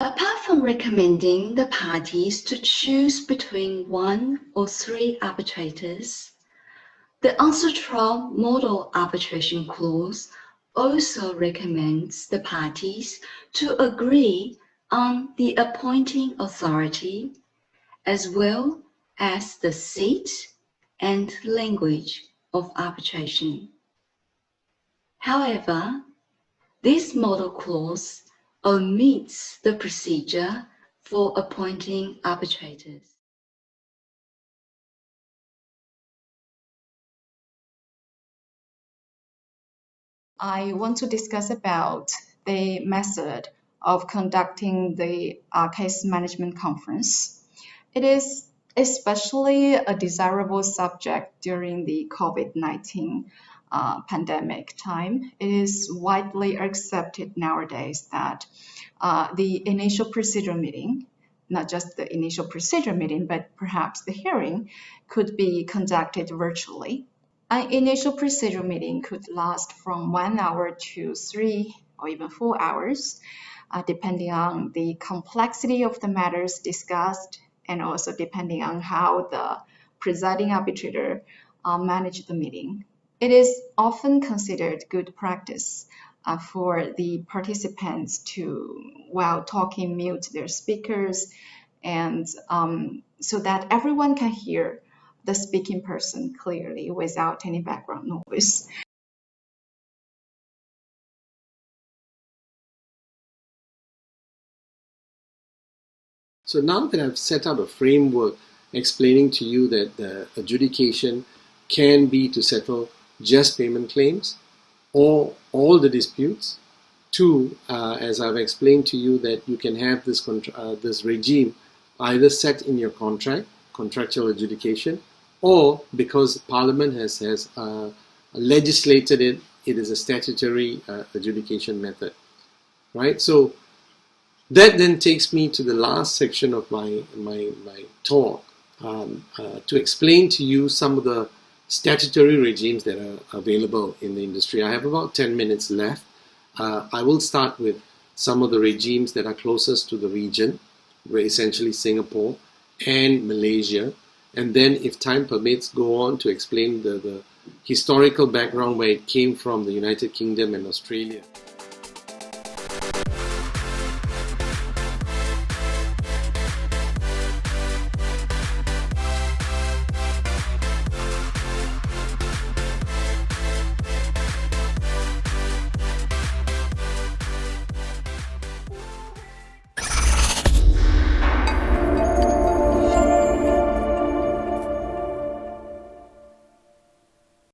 Apart from recommending the parties to choose between 1 or 3 arbitrators, the UNCITRAL Model Arbitration Clause also recommends the parties to agree on the appointing authority, as well as the seat and language of arbitration. However, this model clause omits the procedure for appointing arbitrators. I want to discuss about the method of conducting the case management conference. It is especially a desirable subject during the COVID-19 pandemic time. It is widely accepted nowadays that the initial procedure meeting, not just the initial procedure meeting, but perhaps the hearing, could be conducted virtually. An initial procedure meeting could last from 1 hour to 3 or even 4 hours, depending on the complexity of the matters discussed and also depending on how the presiding arbitrator managed the meeting. It is often considered good practice for the participants to, while talking, mute their speakers, and so that everyone can hear the speaking person clearly without any background noise. So now that I've set up a framework explaining to you that the adjudication can be to settle just payment claims or all the disputes. Two, as I've explained to you, that you can have this regime either set in your contractual adjudication, or because Parliament has legislated it, it is a statutory adjudication method, right? So that then takes me to the last section of my talk, to explain to you some of the statutory regimes that are available in the industry. I have about 10 minutes left. I will start with some of the regimes that are closest to the region, where essentially Singapore and Malaysia, and then if time permits, go on to explain the historical background where it came from, the United Kingdom and Australia.